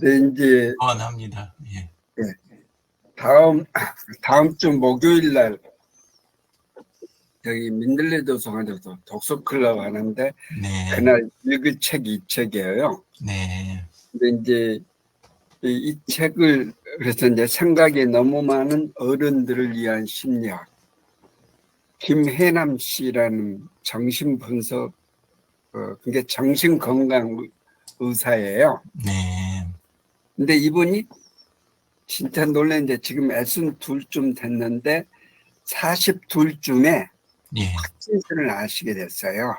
네, 이제 원합니다. 예. 예, 다음 주 목요일 날 여기 민들레 도서관에서 독서 클럽 하는데 네, 그날 읽을 책이 이 책이에요. 네, 근데 이제 이 책을 그래서 이제 생각이 너무 많은 어른들을 위한 심리학 김혜남 씨라는 정신분석 그게 정신건강 의사예요. 네, 근데 이분이 진짜 놀랐는데 지금 62쯤 됐는데 42쯤에 예. 파킨슨을 아시게 됐어요.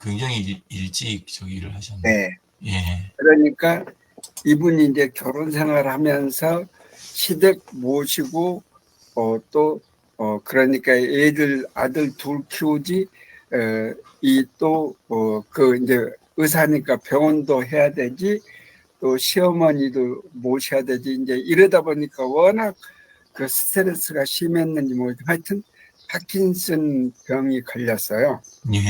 굉장히 일찍 저기를 하셨네. 네. 예, 그러니까 이분이 이제 결혼 생활을 하면서 시댁 모시고, 그러니까 아들 둘 키우지, 이제 의사니까 병원도 해야 되지, 또 시어머니도 모셔야 되지, 이제 이러다 보니까 워낙 그 스트레스가 심했는지 모르겠지만 하여튼 파킨슨 병이 걸렸어요. 예,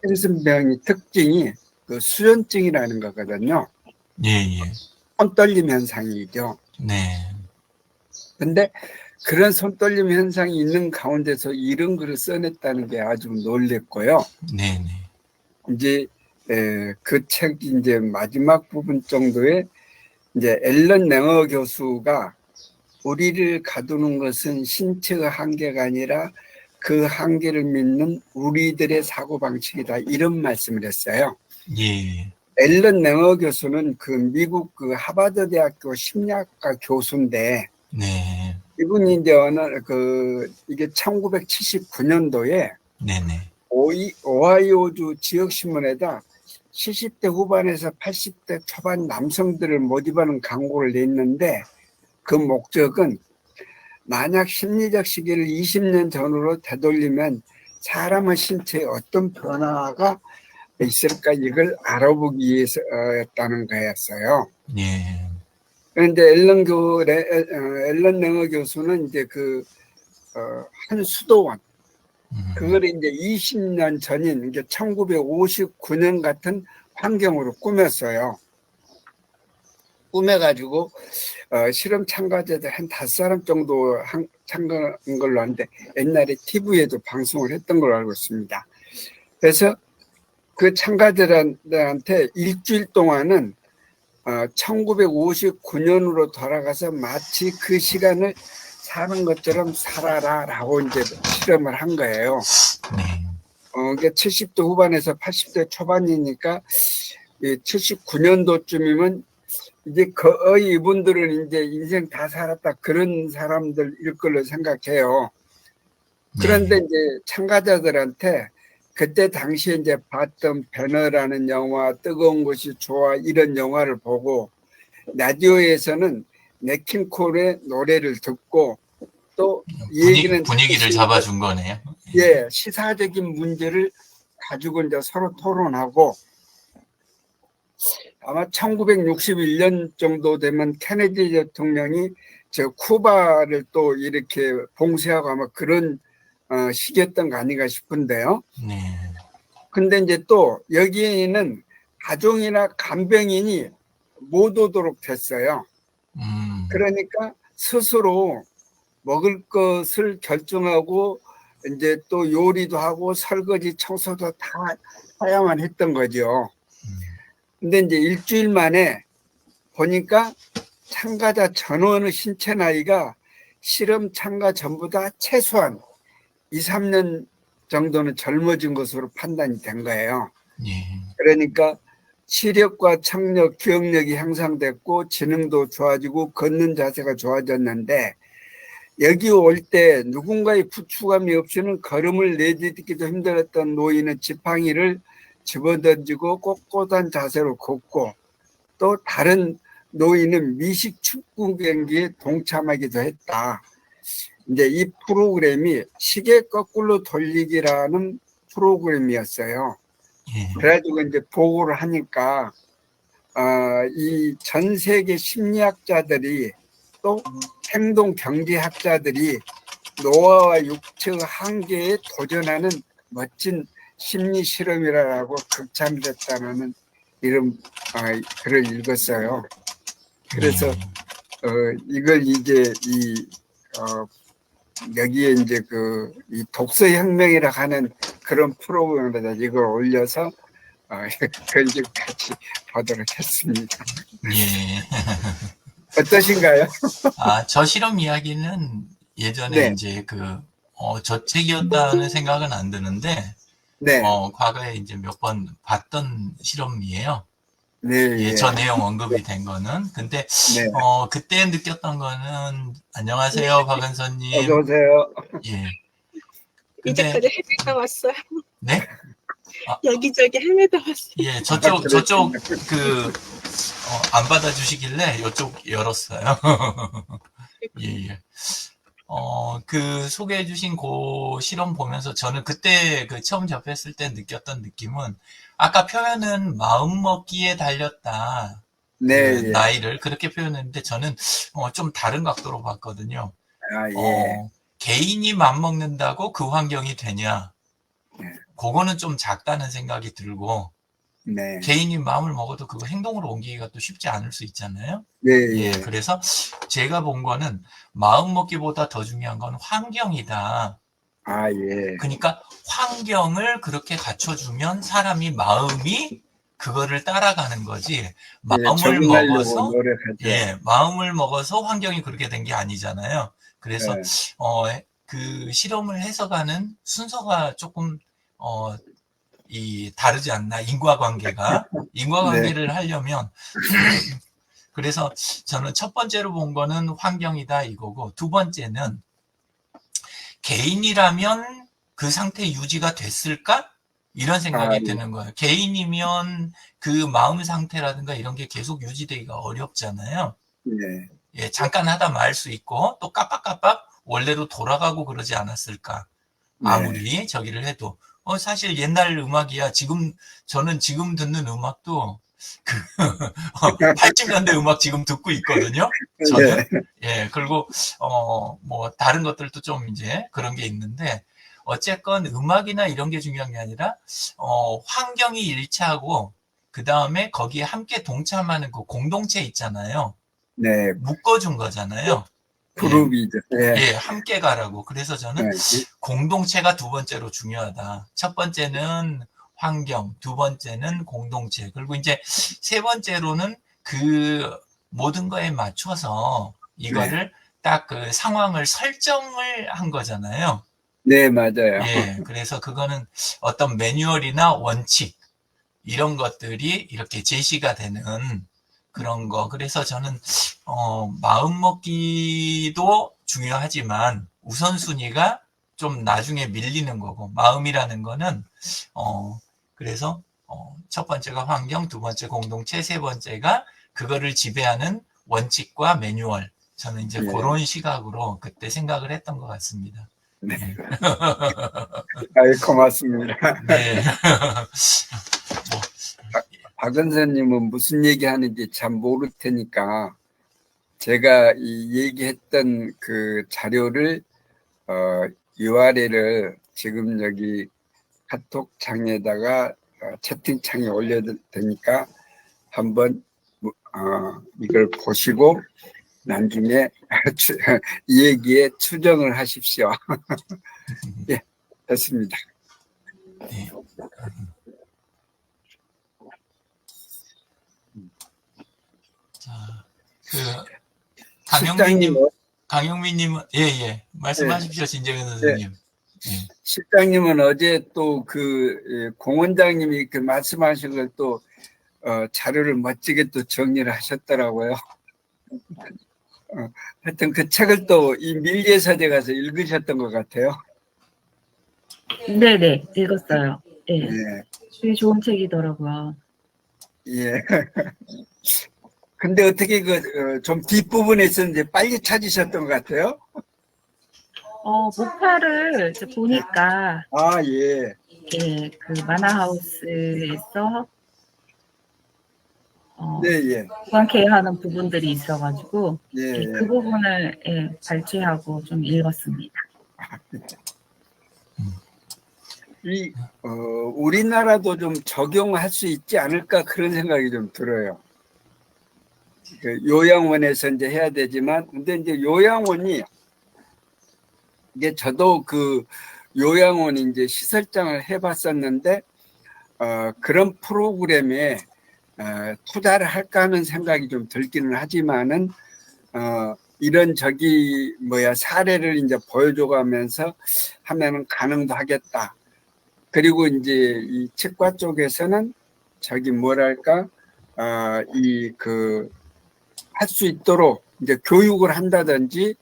파킨슨 병이 특징이 그 수전증이라는 거거든요. 예, 예. 손떨림 현상이죠. 네, 근데 그런 손떨림 현상이 있는 가운데서 이런 글을 써냈다는 게 아주 놀랬고요. 네, 네, 이제 그 책 이제 마지막 부분 정도에 이제 앨런 랭어 교수가 우리를 가두는 것은 신체의 한계가 아니라 그 한계를 믿는 우리들의 사고방식이다. 이런 말씀을 했어요. 예, 앨런 랭어 교수는 그 미국 그 하버드 대학교 심리학과 교수인데 네, 이분이 이제 이게 1979년도에 네, 네, 오하이오주 지역신문에다 70대 후반에서 80대 초반 남성들을 모집하는 광고를 냈는데 그 목적은 만약 심리적 시기를 20년 전으로 되돌리면 사람의 신체에 어떤 변화가 있을까 이걸 알아보기 위해서였다는 거였어요. 예, 그런데 앨런 랭어 교수는 이제 한 수도원, 그걸 이제 20년 전인 이제 1959년 같은 환경으로 꾸몄어요. 꾸며가지고 실험 참가자들 한 5사람 정도 참가한 걸로 아는데 옛날에 TV에도 방송을 했던 걸로 알고 있습니다. 그래서 그 참가자들한테 일주일 동안은 1959년으로 돌아가서 마치 그 시간을 사는 것처럼 살아라라고 이제 실험을 한 거예요. 네, 그게 70대 후반에서 80대 초반이니까 79년도쯤이면 이제 거의 이분들은 이제 인생 다 살았다 그런 사람들일 걸로 생각해요. 그런데 네, 이제 참가자들한테 그때 당시에 이제 봤던 배너라는 영화, 뜨거운 것이 좋아 이런 영화를 보고 라디오에서는 네킹콜의 노래를 듣고 또 이 얘기는 듣기 분위기를 싫은데 잡아준 거네요. 예, 시사적인 문제를 가지고 이제 서로 토론하고 아마 1961년 정도 되면 케네디 대통령이 저 쿠바를 또 이렇게 봉쇄하고 아마 그런 시기였던 거 아닌가 싶은데요. 네, 근데 이제 또 여기에는 가족이나 간병인이 못 오도록 됐어요. 그러니까 스스로 먹을 것을 결정하고 이제 또 요리도 하고 설거지 청소도 다 해야만 했던 거죠. 근데 이제 일주일 만에 보니까 참가자 전원의 신체 나이가 실험 참가 전보다 최소한 2, 3년 정도는 젊어진 것으로 판단이 된 거예요. 예, 그러니까 시력과 청력, 기억력이 향상됐고 지능도 좋아지고 걷는 자세가 좋아졌는데 여기 올 때 누군가의 부추감이 없이는 걸음을 내딛기도 힘들었던 노인은 지팡이를 집어던지고 꼿꼿한 자세로 걷고 또 다른 노인은 미식 축구 경기에 동참하기도 했다. 이제 이 프로그램이 시계 거꾸로 돌리기라는 프로그램이었어요. 예, 그래가지고 이제 보고를 하니까 이 전 세계 심리학자들이 또 행동 경제학자들이 노화와 육체의 한계에 도전하는 멋진 심리 실험이라고 극찬을 했다는 이런 글을 읽었어요. 그래서 네. 이걸 이제 여기에 이제 이 독서혁명이라 하는 그런 프로그램에다 이걸 올려서 그걸 좀 같이 보도록 했습니다. 예. 어떠신가요? 저 실험 이야기는 예전에 네, 이제 저 책이었다는 생각은 안 드는데, 네, 과거에 이제 몇 번 봤던 실험이에요. 네, 예, 예, 저 내용 언급이 된 거는. 근데, 네. 그때 느꼈던 거는, 네, 안녕하세요, 어서 박은서님. 오세요. 예. 근데, 이제까지 헤매다 왔어요. 네? 아, 여기저기 헤매다 왔어요. 예, 저쪽, 그렇군요. 안 받아주시길래 이쪽 열었어요. 예, 예. 소개해주신 그 실험 보면서 저는 그때 처음 접했을 때 느꼈던 느낌은 아까 표현은 마음먹기에 달렸다. 네, 예. 나이를 그렇게 표현했는데 저는 좀 다른 각도로 봤거든요. 예. 개인이 맘먹는다고 그 환경이 되냐? 네, 그거는 좀 작다는 생각이 들고 네, 개인이 마음을 먹어도 그거 행동으로 옮기기가 또 쉽지 않을 수 있잖아요. 네, 예, 예. 그래서 제가 본 거는 마음 먹기보다 더 중요한 건 환경이다. 예. 그러니까 환경을 그렇게 갖춰주면 사람이 마음이 그거를 따라가는 거지. 예, 마음을 적응하려고 먹어서 노력하죠. 마음을 먹어서 환경이 그렇게 된 게 아니잖아요. 그래서 네, 그 실험을 해석하는 순서가 조금 다르지 않나 네, 인과관계를 하려면 그래서 저는 첫 번째로 본 거는 환경이다 이거고 두 번째는 개인이라면 그 상태 유지가 됐을까? 이런 생각이 예. 드는 거예요. 개인이면 그 마음 상태라든가 이런 게 계속 유지되기가 어렵잖아요. 네, 예, 잠깐 하다 말 수 있고 또 깜빡깜빡 원래로 돌아가고 그러지 않았을까? 네, 아무리 저기를 해도 사실 옛날 음악이야. 저는 지금 듣는 음악도 80년대 음악 지금 듣고 있거든요. 저는. 네, 예, 그리고 뭐 다른 것들도 좀 이제 그런 게 있는데 어쨌건 음악이나 이런 게 중요한 게 아니라 환경이 일치하고 그 다음에 거기에 함께 동참하는 그 공동체 있잖아요. 네, 묶어준 거잖아요. 예, 그룹이죠. 네, 예, 함께 가라고. 그래서 저는 네, 공동체가 두 번째로 중요하다. 첫 번째는 환경, 두 번째는 공동체. 그리고 이제 세 번째로는 그 모든 거에 맞춰서 네, 이거를 딱 그 상황을 설정을 한 거잖아요. 네, 맞아요. 예, 그래서 그거는 어떤 매뉴얼이나 원칙, 이런 것들이 이렇게 제시가 되는 그런 거. 그래서 저는, 마음 먹기도 중요하지만 우선순위가 좀 나중에 밀리는 거고, 마음이라는 거는, 그래서, 첫 번째가 환경, 두 번째 공동체, 세 번째가 그거를 지배하는 원칙과 매뉴얼. 저는 이제 예, 그런 시각으로 그때 생각을 했던 것 같습니다. 네, 예. 고맙습니다. 네. 뭐, 박은서님은 무슨 얘기 하는지 참 모를 테니까 제가 이 얘기했던 그 자료를 URL을 지금 여기 카톡 창에다가 채팅창에 올려둘 테니까 한번 이걸 보시고 나중에 이 얘기에 추정을 하십시오. 예, 됐습니다. 네. 자, 실장님, 강영민님은, 예, 예. 네, 말씀하십시오, 진정현 네. 선생님. 예. 실장님은 어제 또 공원장님이 그 말씀하신 걸 또 자료를 멋지게 또 정리를 하셨더라고요. 하여튼 그 책을 또 이 밀리에서재 가서 읽으셨던 것 같아요. 네네, 읽었어요. 예, 예, 되게 좋은 책이더라고요. 예. 근데 어떻게 좀 뒷부분에 있었는데 빨리 찾으셨던 것 같아요? 목화를 이제 보니까, 예. 예, 그 만화하우스에서, 네, 예. 관계해야 하는 부분들이 있어가지고, 예, 예, 예. 그 부분을, 예, 발췌하고 좀 읽었습니다. 이, 우리나라도 좀 적용할 수 있지 않을까 그런 생각이 좀 들어요. 그 요양원에서 이제 해야 되지만, 근데 이제 요양원이, 이게 저도 그 요양원 이제 시설장을 해봤었는데, 그런 프로그램에 투자를 할까 하는 생각이 좀 들기는 하지만은, 이런 사례를 이제 보여줘가면서 하면은 가능도 하겠다. 그리고 이제 이 치과 쪽에서는 할 수 있도록 이제 교육을 한다든지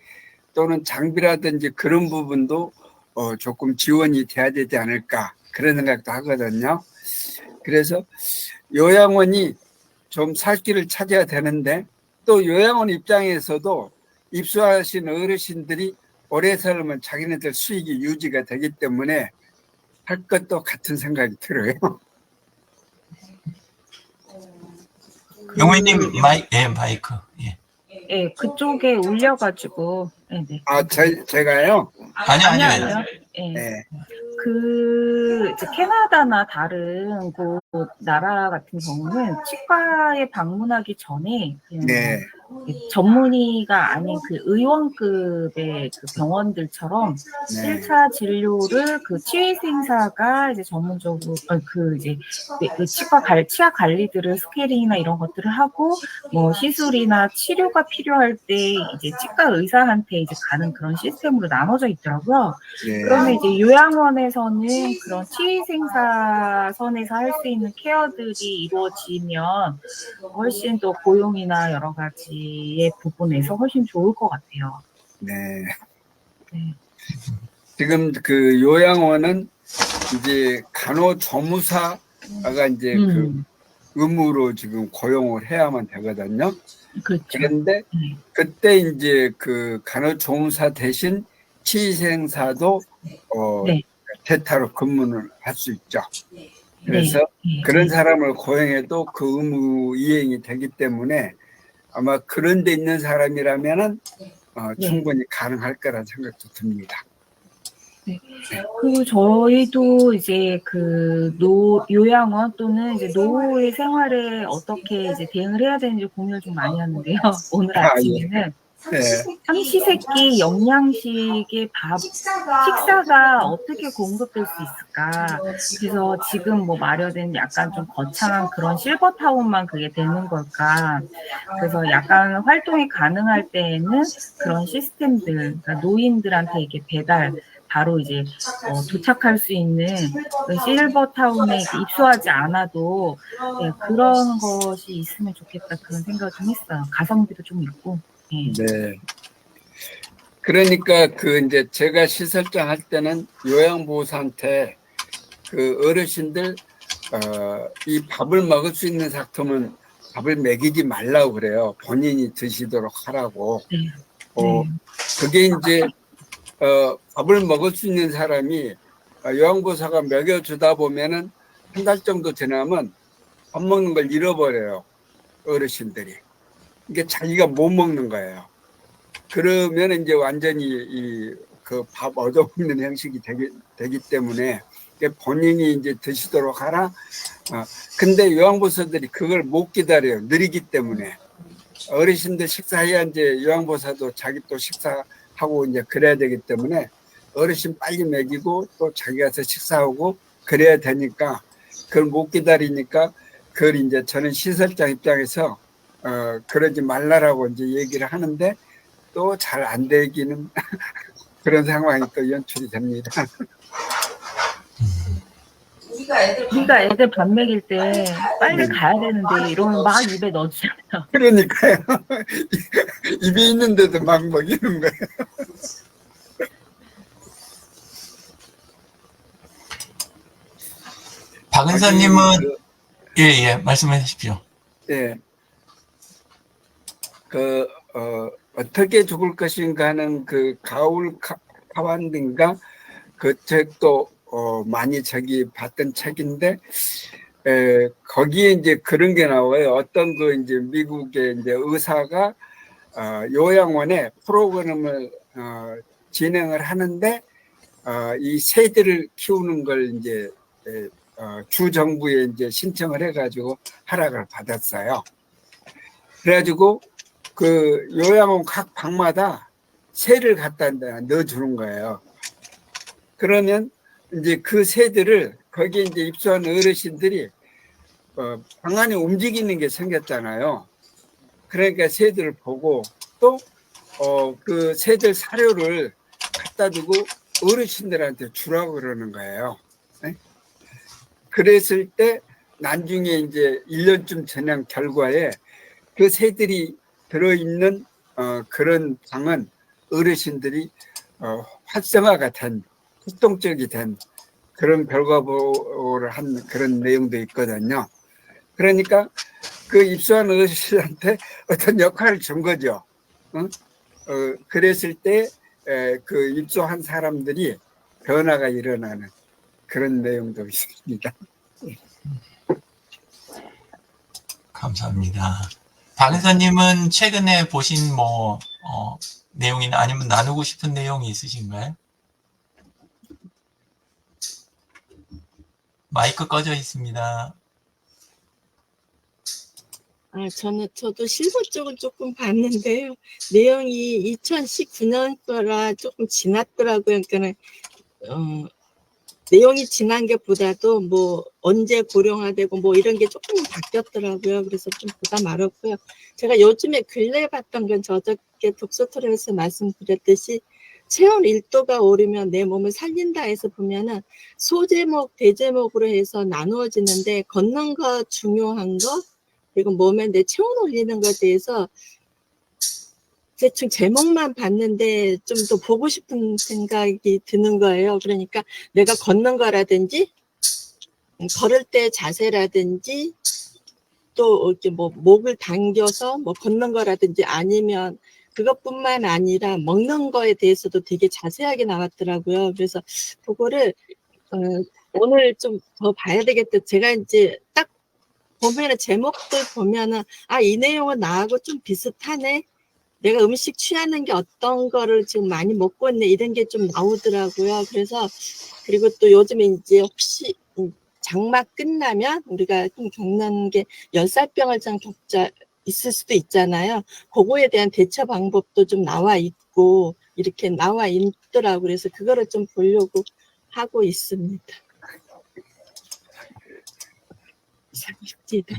또는 장비라든지 그런 부분도 조금 지원이 돼야 되지 않을까 그런 생각도 하거든요. 그래서 요양원이 좀 살 길을 찾아야 되는데 또 요양원 입장에서도 입소하신 어르신들이 오래 살면 자기네들 수익이 유지가 되기 때문에 할 것도 같은 생각이 들어요. 영우님 마이크. 예. 예, 그쪽에 올려가지고. 네. 제가요? 아니요. 예. 네. 이제 캐나다나 다른 곳 나라 같은 경우는 치과에 방문하기 전에 그냥 네. 전문의가 아닌 그 의원급의 그 병원들처럼 네. 1차 진료를 그 치의생사가 이제 전문적으로 그 치아 관리들을 스케일링이나 이런 것들을 하고 뭐 시술이나 치료가 필요할 때 이제 치과 의사한테 이제 가는 그런 시스템으로 나눠져 있더라고요. 네. 그러면 이제 요양원에서는 그런 치의생사 선에서 할 수 있는 케어들이 이루어지면 훨씬 더 고용이나 여러 가지의 부분에서 훨씬 좋을 것 같아요. 네. 네. 지금 그 요양원은 이제 간호조무사가 이제 그 의무로 지금 고용을 해야만 되거든요. 그렇죠. 그런데 그때 이제 그 간호조무사 대신 치의생사도 네. 대타로 근무를 할 수 있죠. 그래서 네. 그런 사람을 고용해도 그 의무 이행이 되기 때문에 아마 그런 데 있는 사람이라면은 충분히 가능할 거라는 생각도 듭니다. 네. 그리고 저희도 이제 요양원 또는 이제 노후의 생활에 어떻게 이제 대응을 해야 되는지 고민을 좀 많이 하는데요. 오늘 아침에는 네. 삼시세끼 영양식의 식사가 어떻게 공급될 수 있을까? 그래서 지금 뭐 마련된 약간 좀 거창한 그런 실버타운만 그게 되는 걸까? 그래서 약간 활동이 가능할 때에는 그런 시스템들, 그러니까 노인들한테 이게 바로 이제 도착할 수 있는 그 실버타운에 입소하지 않아도 그런 것이 있으면 좋겠다 그런 생각을 좀 했어요. 가성비도 좀 있고. 네. 그러니까 이제 제가 시설장 할 때는 요양보호사한테 그 어르신들 이 밥을 먹을 수 있는 상품은 밥을 먹이지 말라고 그래요. 본인이 드시도록 하라고. 그게 이제 밥을 먹을 수 있는 사람이 요양보호사가 먹여주다 보면은 한 달 정도 지나면 밥 먹는 걸 잃어버려요. 어르신들이. 이게 자기가 못 먹는 거예요. 그러면 이제 완전히 그 밥 얻어먹는 형식이 되기 때문에 본인이 이제 드시도록 하라. 근데 요양보호사들이 그걸 못 기다려요. 느리기 때문에. 어르신들 식사해야 이제 요양보호사도 자기 또 식사하고 이제 그래야 되기 때문에 어르신 빨리 먹이고 또 자기 가서 식사하고 그래야 되니까 그걸 못 기다리니까 그걸 이제 저는 시설장 입장에서 그러지 말라라고 이제 얘기를 하는데 또 잘 안 되기는 그런 상황이 또 연출이 됩니다. 우리가 애들 밥 먹일 때 빨리 가야 되는데 이러면 막 입에 넣어주잖아요. 그러니까요. 입에 있는데도 막 먹이는 거예요. 박 의사님은 예, 말씀해 주십시오. 예. 어떻게 죽을 것인가 하는 그 가울 카완딘가 그 책도 많이 봤던 책인데 거기에 이제 그런 게 나와요. 어떤 이제 미국의 이제 의사가 요양원에 프로그램을 진행을 하는데 이 새들을 키우는 걸 이제 주 정부에 이제 신청을 해가지고 허락을 받았어요. 그래가지고 그 요양원 각 방마다 새를 갖다 넣어주는 거예요. 그러면 이제 그 새들을 거기에 이제 입소한 어르신들이 방 안에 움직이는 게 생겼잖아요. 그러니까 새들을 보고 또 그 새들 사료를 갖다 주고 어르신들한테 주라고 그러는 거예요. 네? 그랬을 때 나중에 이제 1년쯤 지난 결과에 그 새들이 들어있는 그런 방은 어르신들이 활성화가 된, 활동적이 된 그런 결과보를 한 그런 내용도 있거든요. 그러니까 그 입소한 어르신한테 어떤 역할을 준 거죠. 그랬을 때 그 입소한 사람들이 변화가 일어나는 그런 내용도 있습니다. 감사합니다. 박은서님은 최근에 보신 내용이나 아니면 나누고 싶은 내용이 있으신가요? 마이크 꺼져 있습니다. 저도 실버 쪽은 조금 봤는데요. 내용이 2019년 거라 조금 지났더라고요. 그러니까 내용이 지난 게 보다도 뭐 언제 고령화되고 뭐 이런 게 조금 바뀌었더라고요. 그래서 좀 부담 말았고요. 제가 요즘에 근래 봤던 건 저저께 독서 토론에서 말씀드렸듯이 체온 1도가 오르면 내 몸을 살린다 해서 보면은 소제목, 대제목으로 해서 나누어지는데 걷는 거 중요한 거 그리고 몸에 내 체온 올리는 것에 대해서 대충 제목만 봤는데 좀 더 보고 싶은 생각이 드는 거예요. 그러니까 내가 걷는 거라든지 걸을 때 자세라든지 또 이렇게 뭐 목을 당겨서 뭐 걷는 거라든지 아니면 그것뿐만 아니라 먹는 거에 대해서도 되게 자세하게 나왔더라고요. 그래서 그거를 오늘 좀 더 봐야 되겠다. 제가 이제 딱 보면은 제목들 보면은 이 내용은 나하고 좀 비슷하네. 내가 음식 취하는 게 어떤 거를 지금 많이 먹고 있네. 이런 게 좀 나오더라고요. 그래서 그리고 또 요즘에 이제 혹시 장마 끝나면 우리가 좀 겪는 게 열사병을 좀 겪자 있을 수도 있잖아요. 그거에 대한 대처 방법도 좀 나와 있고 이렇게 나와 있더라고요. 그래서 그거를 좀 보려고 하고 있습니다.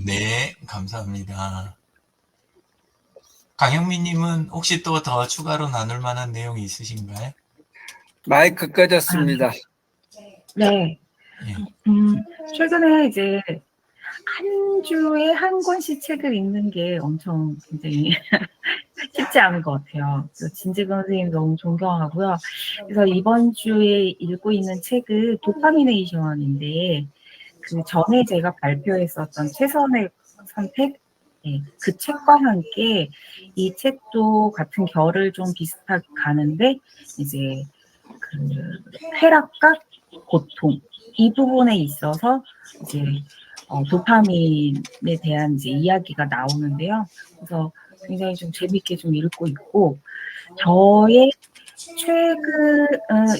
네, 감사합니다. 강영민님은 혹시 또 더 추가로 나눌 만한 내용이 있으신가요? 마이크 꺼졌습니다. 네. 예. 최근에 이제 한 주에 한 권씩 책을 읽는 게 엄청 굉장히 쉽지 않은 것 같아요. 진지근 선생님 너무 존경하고요. 그래서 이번 주에 읽고 있는 책은 도파미네이션인데 그 전에 제가 발표했었던 최선의 선택 그 책과 함께 이 책도 같은 결을 좀 비슷하게 가는데 이제 그 쾌락과 고통 이 부분에 있어서 이제 도파민에 대한 이제 이야기가 나오는데요. 그래서 굉장히 좀 재밌게 좀 읽고 있고 저의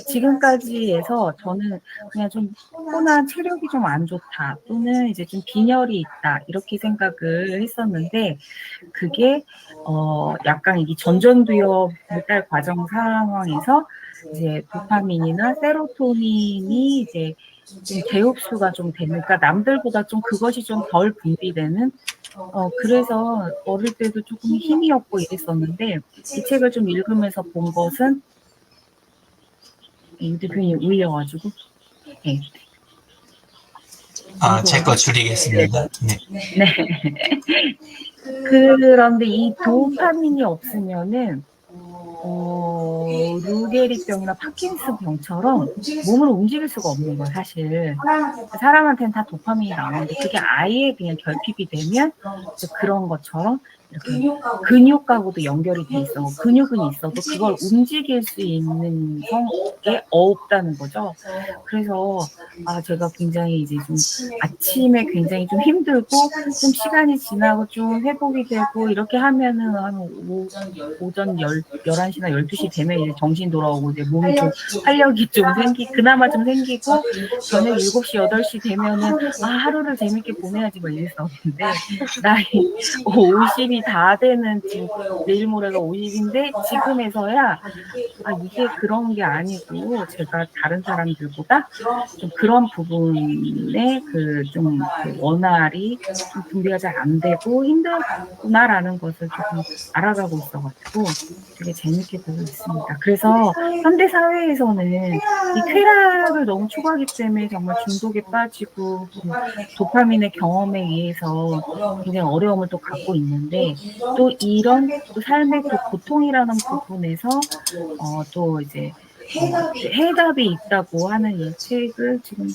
지금까지에서 저는 그냥 좀 피곤한 체력이 좀 안 좋다 또는 이제 좀 빈혈이 있다 이렇게 생각을 했었는데 그게 약간 이 전전두엽 발달 과정 상황에서 이제 도파민이나 세로토닌이 이제 좀 재흡수가 좀 되니까 남들보다 좀 그것이 좀 덜 분비되는 그래서 어릴 때도 조금 힘이 없고 이랬었는데 이 책을 좀 읽으면서 본 것은 대표님 울려가지고 네. 제 거 줄이겠습니다. 네. 네. 그런데 이 도파민이 없으면은 루게리병이나 파킨슨 병처럼 몸을 움직일 수가 없는 거예요, 사실. 사람한테는 다 도파민이 나오는데 그게 아예 그냥 결핍이 되면 그런 것처럼 이렇게 근육하고도 연결이 돼 있어. 근육은 있어도 그걸 움직일 수 있는 게 없다는 거죠. 그래서 제가 굉장히 이제 좀 아침에 굉장히 좀 힘들고 좀 시간이 지나고 좀 회복이 되고 이렇게 하면은 한 오전 11시나 12시 되면 이제 정신 돌아오고 이제 몸이 좀 활력이 좀 그나마 좀 생기고 저녁 7시, 8시 되면은 하루를 재밌게 보내야지 막 이랬었는데 나이 50이 다 되는 지금 내일 모레가 50인데 지금에서야 이게 그런 게 아니고 제가 다른 사람들보다 좀 그런 부분에 좀 원활히 좀 분비가 잘 안 되고 힘들구나라는 것을 조금 알아가고 있어가지고 되게 재밌게 보고 있습니다. 그래서 현대 사회에서는 이 쾌락을 너무 추구하기 때문에 정말 중독에 빠지고 도파민의 경험에 의해서 굉장히 어려움을 또 갖고 있는데 또 이런 또 삶의 그 고통이라는 부분에서 또 이제 해답이 있다고 하는 이 책을 지금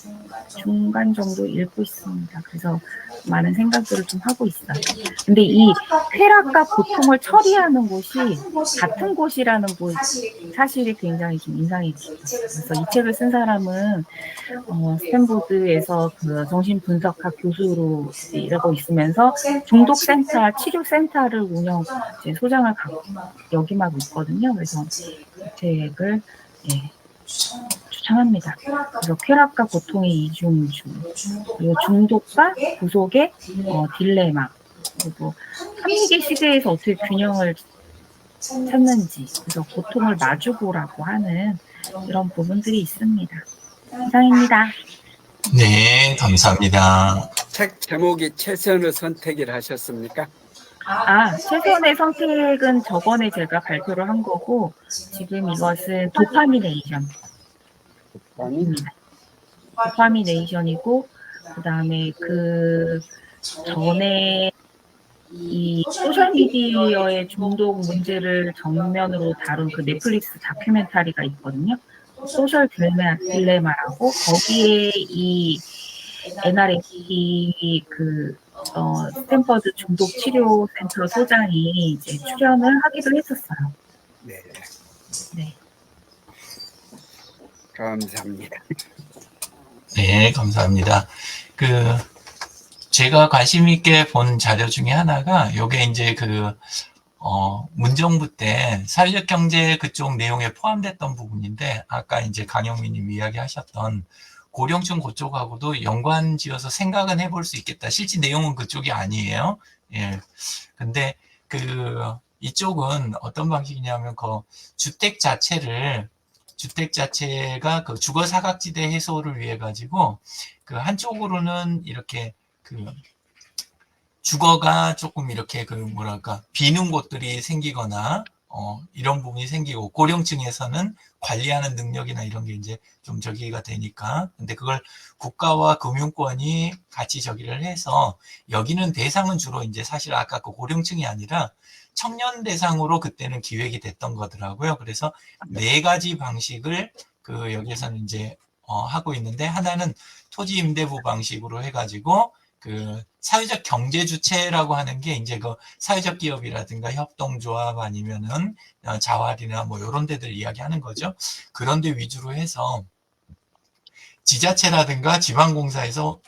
중간 정도 읽고 있습니다. 그래서 많은 생각들을 좀 하고 있어요. 근데 이 쾌락과 고통을 처리하는 곳이 같은 곳이라는 사실이 굉장히 좀 인상이 깊어요. 그래서 이 책을 쓴 사람은 스탠포드에서 그 정신분석학 교수로 일하고 있으면서 중독센터, 치료센터를 소장을 역임하고 있거든요. 그래서 이 책을 추천합니다. 그래서 쾌락과 고통의 이중주, 그리고 중독과 구속의 딜레마, 그리고 삼위기 시대에서 어떻게 균형을 찾는지, 그래서 고통을 마주보라고 하는 이런 부분들이 있습니다. 이상입니다. 네, 감사합니다. 책 제목이 최선의 선택을 하셨습니까? 최선의 선택은 저번에 제가 발표를 한 거고, 지금 이것은 도파미네이션입니다. 도파미네이션이고, 그 다음에 그 전에 이 소셜미디어의 중독 문제를 정면으로 다룬 그 넷플릭스 다큐멘터리가 있거든요. 소셜 딜레마라고, 거기에 이 NRA 스탠퍼드 중독치료센터 소장이 이제 출연을 하기도 했었어요. 네. 네. 감사합니다. 네, 감사합니다. 제가 관심 있게 본 자료 중에 하나가 요게 이제 문정부 때 사회적 경제 그쪽 내용에 포함됐던 부분인데 아까 이제 강영민님 이야기하셨던 고령층 그쪽하고도 연관 지어서 생각은 해볼 수 있겠다. 실제 내용은 그쪽이 아니에요. 예. 근데 이쪽은 어떤 방식이냐면 주택 자체가 주거 사각지대 해소를 위해 가지고 한쪽으로는 이렇게 주거가 조금 이렇게 비는 곳들이 생기거나 이런 부분이 생기고 고령층에서는 관리하는 능력이나 이런 게 이제 좀 저기가 되니까 근데 그걸 국가와 금융권이 같이 저기를 해서 여기는 대상은 주로 이제 사실 아까 그 고령층이 아니라 청년 대상으로 그때는 기획이 됐던 거더라고요. 그래서 4가지 방식을 여기에서는 이제 하고 있는데 하나는 토지 임대부 방식으로 해가지고 사회적 경제 주체라고 하는 게 이제 사회적 기업이라든가 협동조합 아니면은 자활이나 뭐 이런 데들 이야기하는 거죠. 그런 데 위주로 해서 지자체라든가 지방공사에서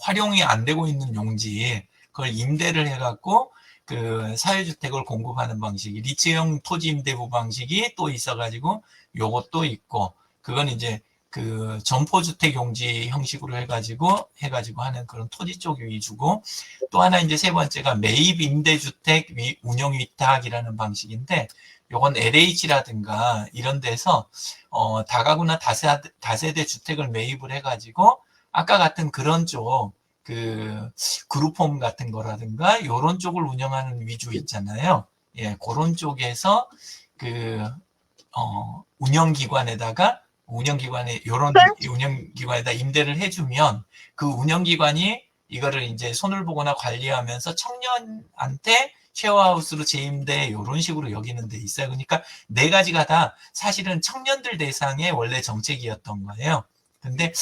활용이 안 되고 있는 용지 그걸 임대를 해갖고 사회주택을 공급하는 방식이 리츠형 토지 임대부 방식이 또 있어가지고 요것도 있고 그건 이제 점포주택 용지 형식으로 해가지고 하는 그런 토지 쪽 위주고 또 하나 이제 세 번째가 매입 임대주택 운영 위탁이라는 방식인데 요건 LH라든가 이런 데서 다가구나 다세대 주택을 매입을 해가지고 아까 같은 그런 쪽 그룹홈 같은 거라든가 요런 쪽을 운영하는 위주 있잖아요. 예, 그런 쪽에서 운영기관에다 임대를 해주면 그 운영기관이 이거를 이제 손을 보거나 관리하면서 청년한테 쉐어하우스로 재임대 이런 식으로 여기는 데 있어요. 그러니까 4가지가 다 사실은 청년들 대상의 원래 정책이었던 거예요. 근데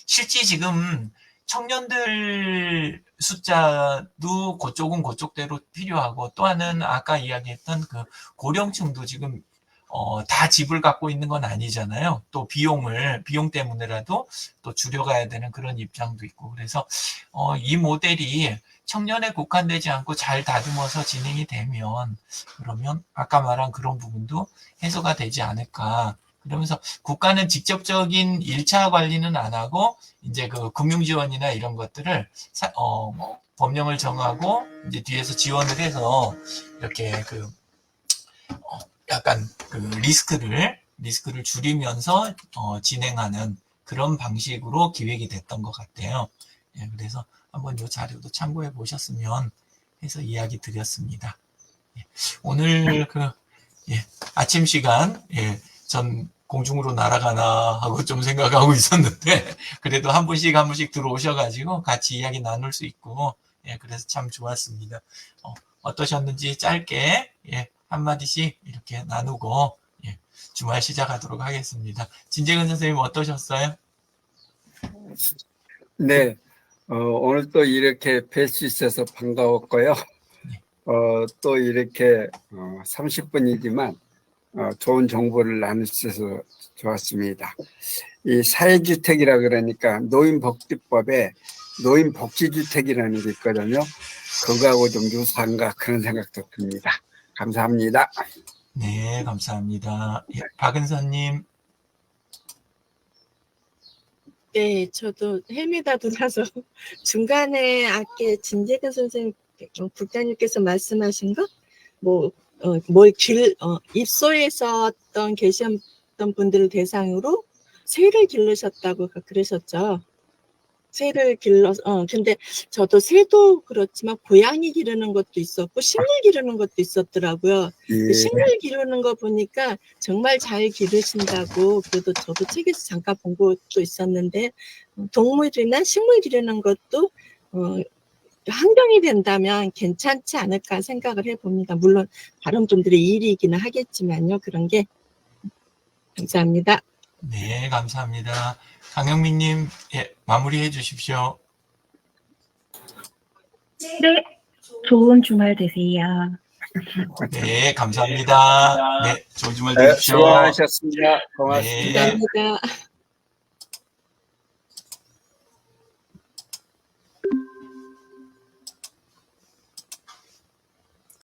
실제 지금 청년들 숫자도 그쪽은 그쪽대로 필요하고 또 하나는 아까 이야기했던 그 고령층도 지금 다 집을 갖고 있는 건 아니잖아요. 또 비용 때문에라도 또 줄여가야 되는 그런 입장도 있고 그래서 이 모델이 청년에 국한되지 않고 잘 다듬어서 진행이 되면 그러면 아까 말한 그런 부분도 해소가 되지 않을까. 그러면서 국가는 직접적인 1차 관리는 안 하고 이제 그 금융 지원이나 이런 것들을 뭐 법령을 정하고 이제 뒤에서 지원을 해서 이렇게 그 약간 그 리스크를 줄이면서 진행하는 그런 방식으로 기획이 됐던 것 같아요. 예, 그래서 한번 이 자료도 참고해 보셨으면 해서 이야기 드렸습니다. 예, 오늘 아침 시간 전 공중으로 날아가나 하고 좀 생각하고 있었는데 그래도 한 분씩 들어오셔가지고 같이 이야기 나눌 수 있고 그래서 참 좋았습니다. 어떠셨는지 짧게 한마디씩 이렇게 나누고 주말 시작하도록 하겠습니다. 진재근 선생님 어떠셨어요? 네, 오늘 또 이렇게 뵐 수 있어서 반가웠고요. 또 이렇게 30분이지만 좋은 정보를 나눌 수 있어서 좋았습니다. 이 사회주택이라 그러니까 노인복지법에 노인복지주택이라는 게 있거든요. 그거하고 좀 유사한가 그런 생각도 듭니다. 감사합니다. 네, 감사합니다. 박은서님. 네, 저도 헬미다 돌아서 중간에 아까 진재근 선생님, 국장님께서 말씀하신 거, 입소에서 계셨던 분들을 대상으로 새를 기르셨다고 그러셨죠. 새를 근데 저도 새도 그렇지만 고양이 기르는 것도 있었고 식물 기르는 것도 있었더라고요. 예. 식물 기르는 거 보니까 정말 잘 기르신다고 그래도 저도 책에서 잠깐 본 것도 있었는데 동물이나 식물 기르는 것도 환경이 된다면 괜찮지 않을까 생각을 해봅니다. 물론 다른 분들의 일이기는 하겠지만요. 그런 게 감사합니다. 네, 감사합니다. 강영민님, 마무리해 주십시오. 네, 좋은 주말 되세요. 네, 감사합니다. 네, 좋은 주말 네, 되십시오. 수고하셨습니다. 고맙습니다. 네. 감사합니다.